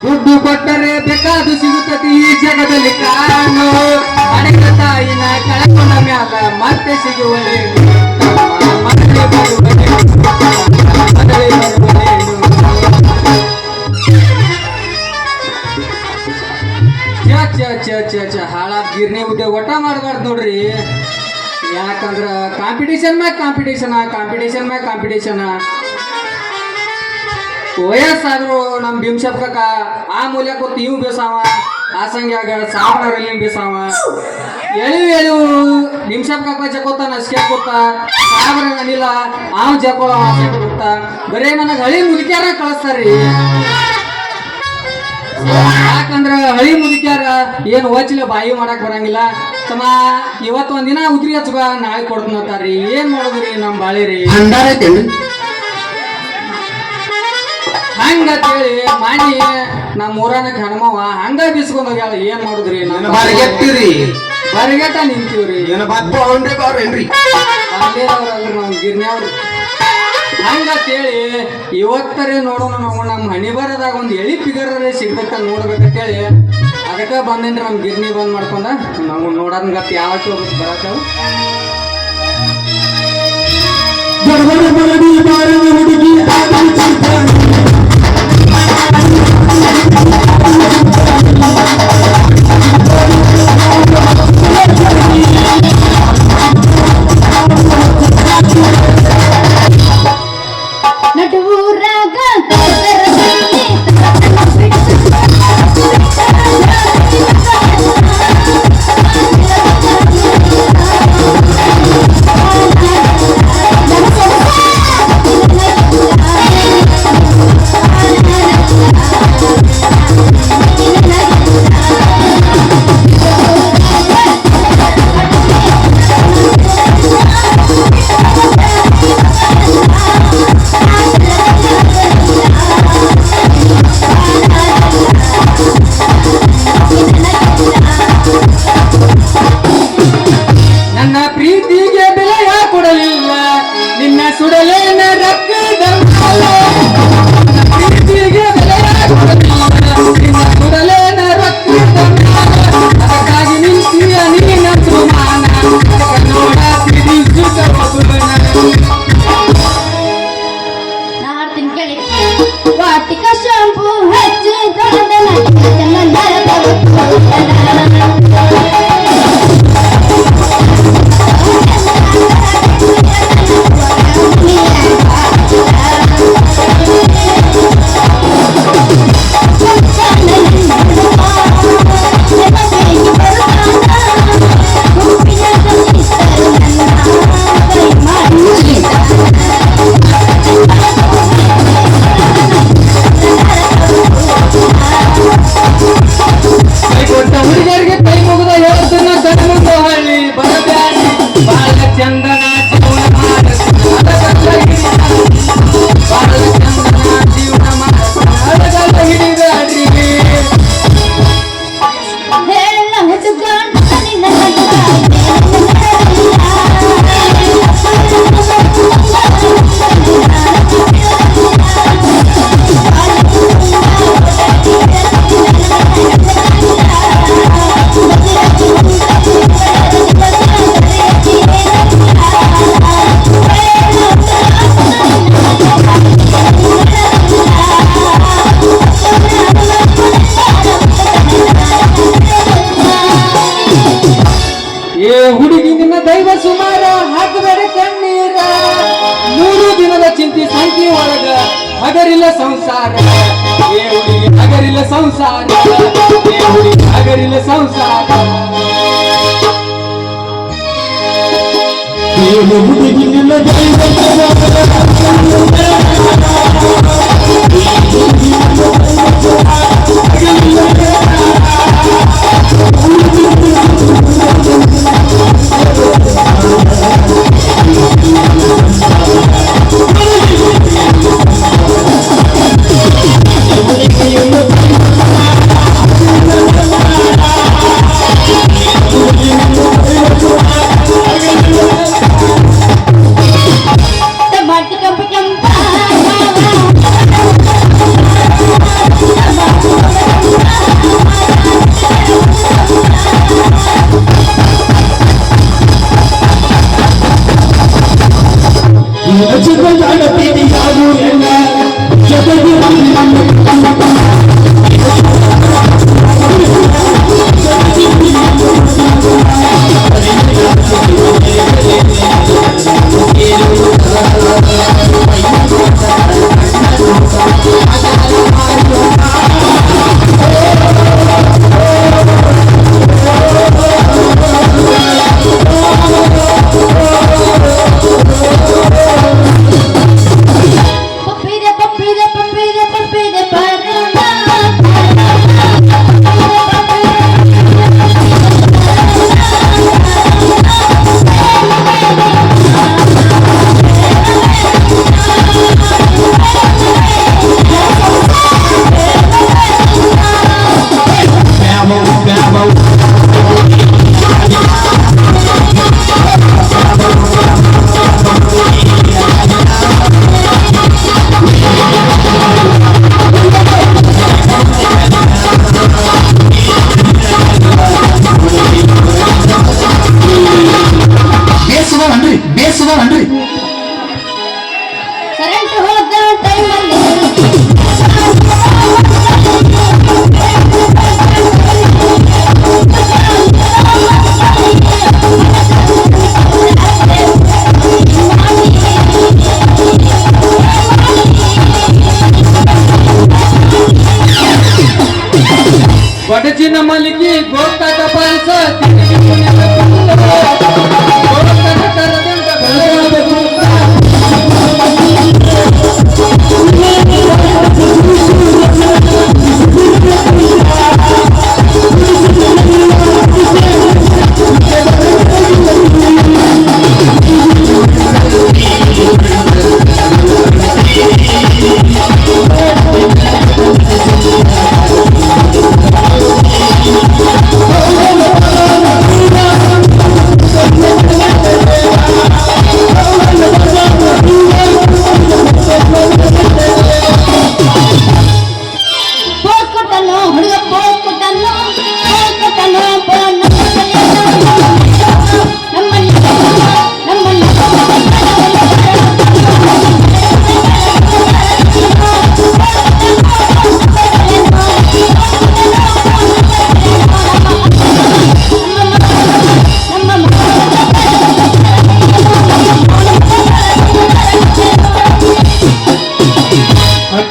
ದುಡ್ಡು ಕೊಟ್ಟರೆ ಬೇಕಾದು ಸಿಗುತ್ತದೆ ಈ ಜಗದಲ್ಲಿ ಕಾಣು ಅಡಗ ತಾಯಿನ ಕಳಕೊಂಡ ಮ್ಯಾಲ ಮತ್ತೆ ಸಿಗುವಳೇನು ಮದುವೆ ಬರುವಳೇನು ಹಾಳಾದ ಗಿರ್ನಿ ಉದ್ಯೋಗ ಒಟ್ಟ ಮಾಡಬಾರ್ದು ನೋಡ್ರಿ. ಯಾಕಂದ್ರ ಕಾಂಪಿಟೇಷನ್ ಮ್ಯಾಗ ಕಾಂಪಿಟೇಷನ್ ವಯಸ್ಸಾದ್ರು ನಮ್ ಭೀಮಶಪ್ಕ ಆ ಮೂಲ್ಯ ಕೊತ್ತು ಇವ್ ಬೇಸಾವ ಆ ಸಂಗ್ಯಾಗ ಸಾವಣರಲ್ಲಿ ಬೇಸಾವ ಎಳಿವು ಭೀಮಶಪ್ಕ ಜಕೋತ ನಸ್ಕೆ ಕೊತ್ತ ಸಾಬ್ರ ಅನಿಲ್ಲ ಆವ್ ಜಕೋಳ ಕೊತ್ತ ಬರೇ ನನಗೆ ಹಳಿ ಮುದುಕ್ಯಾರ ಕಳಿಸ್ತಾರ್ರಿ. ಯಾಕಂದ್ರ ಹಳಿ ಮುದುಕ್ಯಾರ ಏನ್ ಓಚಿಲ್ಲ ಬಾಯಿ ಮಾಡಕ್ ಬರಂಗಿಲ್ಲ. ತಮ್ಮ ಇವತ್ತು ಒಂದಿನ ಉದ್ರಿ ಹಚ್ಚ ನಾಳೆ ಕೊಡ್ತಾರಿ. ಏನ್ ಮಾಡೋದ್ರಿ ನಮ್ ಬಾಳಿ ರೀ ಹಂಗಂತೇಳಿ ಮಾಡಿ ನಮ್ಮ ಊರನ ಹನುಮವ ಹಂಗ ಬಿಸ್ಕೊಂಡ್ ಹೋಗ್ಯಾಳ. ಏನ್ ಮಾಡುದ್ರಿ ಬರಿಗೆಟ ನಿಂತೀವ್ರಿ ನಾವು ಗಿರ್ನ್ಯಾವ್ರು. ಹಂಗಂತೇಳಿ ಇವತ್ತರೇ ನೋಡೋಣ ನಾವು ನಮ್ಮ ಹಣಿ ಬರದಾಗ ಒಂದು ಎಳಿ ಫಿಗರೇ ಸಿಗ್ಬೇಕ ನೋಡ್ಬೇಕಂತೇಳಿ ಅದಕ್ಕೆ ಬಂದೇನ್ರಿ ನಮ್ ಗಿರ್ನಿ ಬಂದ್ ಮಾಡ್ಕೊಂಡ ನಾವು ನೋಡೋನ್ ಗತ್ ಯಾವತ್ತು ಹೋಗ್ಬೇಕು ಬರತ್ತೇವ. ಹುಡುಗಿ ನಿನ್ನ ದೈವ ಸುಮಾರ ಹಾಕಬೇಡ ಕಣ್ಣೀರ 3 ದಿನದ ಚಿಂತೆ ಸಂಖ್ಯೆ ಒಳಗ ಹಗರಿಲ್ಲ ಸಂಸಾರ. ಏ ಹುಡುಗಿ ಹಗರಿಲ್ಲ ಸಂಸಾರ, ಏ ಹುಡುಗಿ ಹಗರಿಲ್ಲ ಸಂಸಾರ. ಹುಡುಗಿ ನಿನ್ನ ದೈವ Come on. ಬಡಚಿನ ಮಲಿಕಿ ಗೋಕಾಕ ಪಾಲಿಸ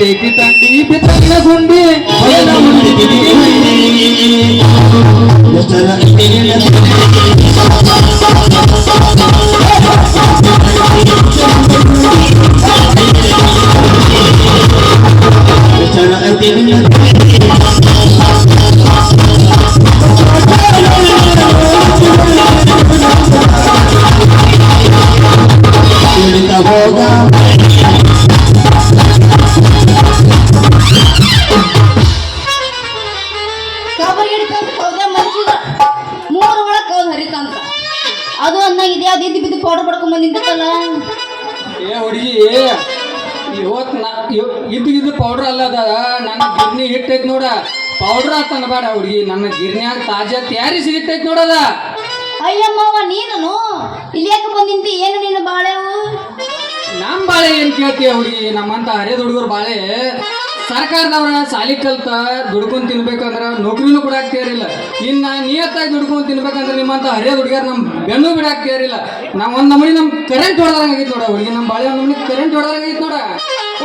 तेती तंडी पितंग गुंडी बैला मुंडी ಅದು ಅಂದಂಗಿದೆ ಅದು ಇದ್ದು ಬಿದ್ದು ಪೌಡರ್ ಪಡ್ಕೊಂಡ್ ಬಂದಿದ್ದಲ್ಲ ಏ ಹುಡುಗಿ ಇದ್ದು ಪೌಡರ್ ಅಲ್ಲ ಅದ ನನ್ನ ಗಿರ್ನಿ ಹಿಟ್ಟೈತ್ ನೋಡ ಪೌಡರ್ ಅಂತ ಅನ್ಬೇಡ ಹುಡುಗಿ ನನ್ನ ಗಿರ್ನಿಯಾಗ ತಾಜಾ ತಯಾರಿಸಿ ಹಿಟ್ಟೈತ್ ನೋಡದ ಅಯ್ಯಮ್ಮವ್ವ ನೀನು ಇಲ್ಲಿ ಯಾಕೆ ಬಂದಿಂತಿ ಏನು ನೀನು ಬಾಳೆವು ನಮ್ ಬಾಳೆ ಏನ್ ಕೇಳ್ತೀಯ ಹುಡುಗಿ ನಮ್ಮಂತ ಹರಿಯದ ಹುಡುಗರು ಬಾಳೆ ಸರ್ಕಾರದವ್ರ ಸಾಲಿ ಕಲ್ತ ದುಡ್ಕೊಂಡ್ ತಿನ್ಬೇಕಂದ್ರ ನೌಕರಿನೂ ಕೊಡಾಕ್ ತಯಾರಿಲ್ಲ ಇನ್ನ ನಿಯತ್ತಾಗಿ ದುಡ್ಕೊಂಡ್ ತಿನ್ಬೇಕಂದ್ರೆ ನಿಮ್ಮಂತ ಹರಿಯದ ಹುಡುಗಿಯರ್ ನಮ್ ಬೆನ್ನು ಬಿಡಾಕ್ ತಯಾರಿಲ್ಲ ನಾವ್ ಒಂದ್ ನಮೂನಿ ನಮ್ ಕರೆಂಟ್ ಹೊಡೆದಂಗೈತ್ ನೋಡ ಹುಡುಗಿ ನಮ್ ಬಾಳೆ ಒಂದ್ ನಮೂನಿ ಕರೆಂಟ್ ಹೊಡೆದಂಗೈತ್ ನೋಡ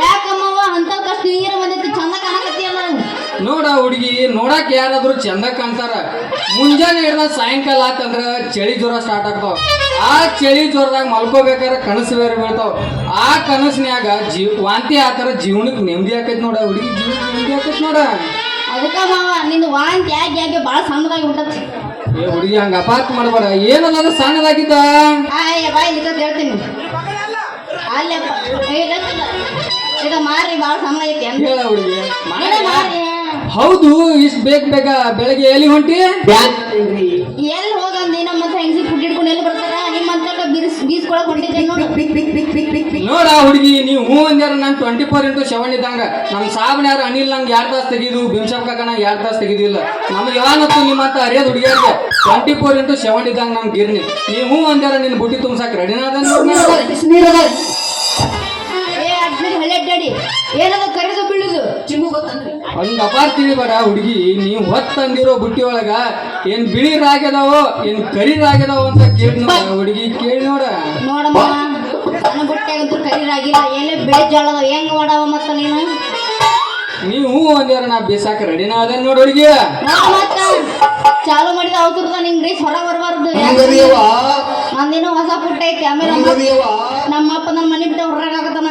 ಯಾಕಮ್ಮವ್ವ ಅಂತ ಕಷ್ಟ ನೀರು ಬಂದೈತಿ ಚಂದ ಕಾಣಕತ್ತಿಯಲ್ಲ ನೋಡ ಹುಡುಗಿ ನೋಡಕ್ ಯಾರಾದ್ರೂ ಚಂದ ಕಾಣ್ತಾರ ಮುಂಜಾನೆ ಹಿಡ್ದ ಸಾಯಂಕಾಲ ಆತಂದ್ರ ಚಳಿ ಜ್ವರ ಸ್ಟಾರ್ಟ್ ಆಗ್ತಾವ ಆ ಚಳಿ ಜ್ವರದಾಗ ಮಲ್ಕೋಬೇಕಾದ್ರೆ ಕನಸು ಬೇರೆ ಬೀಳ್ತಾವ ಆ ಕನಸಿನ್ಯಾಗ ವಾಂತಿ ಆತರ ಜೀವನಕ್ಕೆ ನೆಮ್ಮದಿ ಆಕೈತಿ ನೋಡ ಹುಡುಗಿ ಜೀವನಕ್ಕೆ ನೆಮ್ಮದಿ ಆಕೈತಿ ನೋಡ ಅದಕ್ಕ ಮಾವ ನಿಂದು ವಾಂತಿ ಆಗಿ ಭಾಳ ಸಣ್ಣದಾಗಿ ಬಿಟ್ಟತಿ ಏ ಹುಡುಗಿ ಹಂಗ ಅಪಾರ್ಥ ಮಾಡಬೇಡ ಏನದ ಸಣ್ಣದಾಗಿದ್ದ ಬಾಯಿ ಹೇಳ್ತೀನಿ ಅಲ್ಲಪ್ಪ ಈಗ ಮಾರಿ ಭಾಳ ಸಣ್ಣದಾಗೈತಿ ಹೇಳ ಹುಡುಗಿ ಮಾರಿ ಹೌದು ಇಷ್ಟ ಬೇಗ ಬೆಳಗ್ಗೆ ಎಲ್ಲಿ ಹೊಂಟಿ ಎಲ್ಲಿ ಹೋಗಂದಿ ನಮ್ಮಂತ ಹೆಂಗಸಿ ಫುಡ್ ಹಿಡ್ಕೊಂಡು ಎಲ್ಲಿ ಬರ್ತಾರ ನಿಮ್ಮಂತ ಬೀಸ್ಕೊಳಕ್ ಹೊಂಟಿದ್ದೆ ನೋಡ ಹುಡುಗಿ ನೀವು ಹೂ ಅಂದ್ಯಾರ ನಾನು 24/7 ಇದ್ದಂಗ ನಮ್ ಸಾಬನ್ ಯಾರು ಅನಿಲ್ ನಂಗೆ 2 ತಾಸು ತೆಗಿದು ಬಿಂಶಪ್ ಕಾಕ ನಂಗೆ 2 ತಾಸು ತೆಗಿದಿಲ್ಲ ನಮ್ಗೆ ಯಾವತ್ತು ನಿಮ್ಮಂತ ಹರಿಯದ ಹುಡುಗಿಯರ್ಗೆ 24/7 ಇದ್ದಂಗ ನಮ್ ಗಿರ್ನಿ ನೀವು ಹೂ ಅಂದ್ಯಾರ ನಿನ್ ಬುಟ್ಟಿ ತುಂಬಸಾಕ್ ರೆಡಿನಾದ ಏನದ ಕರೆದು ಬೀಳುದು ಚಿಮ್ಮು ಗೊತ್ತಂದ್ರಿ ಹಂಗ ಅಪಾರ್ ತಿಳಿಬೇಡ ಹುಡುಗಿ ನೀವು ಹೊತ್ತಂದಿರೋ ಬುಟ್ಟಿ ಒಳಗ ಏನ್ ಬಿಳಿ ರಾಗ್ಯದಾವೋ ಏನ್ ಕರಿ ರಾಗ್ಯದಾವೋ ಅಂತ ಕೇಳಿ ನೋಡ ಹುಡುಗಿ ಕೇಳಿ ನೋಡ ನೋಡಮ್ಮ ನನ್ನ ಬುಟ್ಟ್ಯಾಗಂತೂ ಕರಿರಾಗಿಲ್ಲ ಏನೇ ಬೆಳೆ ಜೋಳದ ಹೆಂಗ್ ಮಾಡವ ಮತ್ತ ನೀವು ಅಂದ್ಯಾರ ನಾ ಬೇಸಾಕ ರೆಡಿನ ಅದ ನೋಡ ಹುಡುಗಿ ಮತ್ತ ಚಾಲು ಮಾಡಿದ ಅವತರದ ನಿಂಗ್ರಿ ಹೊರ ಬರಬಾರ್ದು ನಂದೇನೋ ಹೊಸ ಪುಟ್ಟ ಐತಿ ಆಮೇಲೆ ನಮ್ಮಪ್ಪ ನನ್ನ ಮನೆ ಬಿಟ್ಟ ಹೊರಗಾಗತಾನ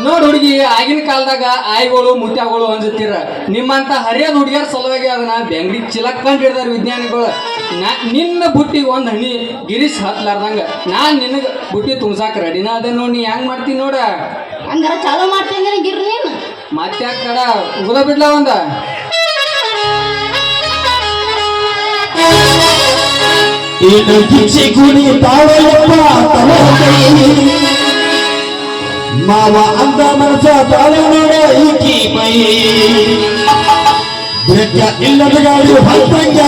ನೋಡ್ ಹುಡುಗಿ ಆಗಿನ ಕಾಲದಾಗ ಆಯ್ಗಳು ಮುತ್ಯಾಗಳು ಅಂಜತ್ತೀರ ನಿಮ್ಮಂತ ಹರಿಯದ ಹುಡುಗಿಯರ ಸಲುವಾಗಿ ಅದನ್ನ ಬೆಂಗ್ರಿ ಚಿಲಕ್ಕಂಡ್ ಹಿಡ್ದಾರ ವಿಜ್ಞಾನಿಗಳು ನಿನ್ನ ಬುಟ್ಟಿ ಒಂದ್ ಹನಿ ಗಿರೀಶ್ ಹತ್ಲಾರ್ದಂಗ ನಾನ್ ನಿನಗ ಬುಟ್ಟಿ ತುಂಬಸಾಕ ರೆಡಿನ ಅದ ನೋಡಿ ನೀ ಹೆಂಗ್ ಮಾಡ್ತೀನಿ ನೋಡ ಹಂಗಾರ ಚಾಲು ಮಾಡ್ತೀನಿ ಗಿರ್ರಿ ನೀನು ಮತ್ತೆ ಕಡ ಉಗದ ಬಿಡ್ಲ ಒಂದ ಮಾವ ಅಂದ ಮನಸ ತಾಳೆ ನೋಡ ಈಕಿ ಮೈ ಇಲ್ಲದ ಗಾಳಿ ಹೊತ್ತಂಗ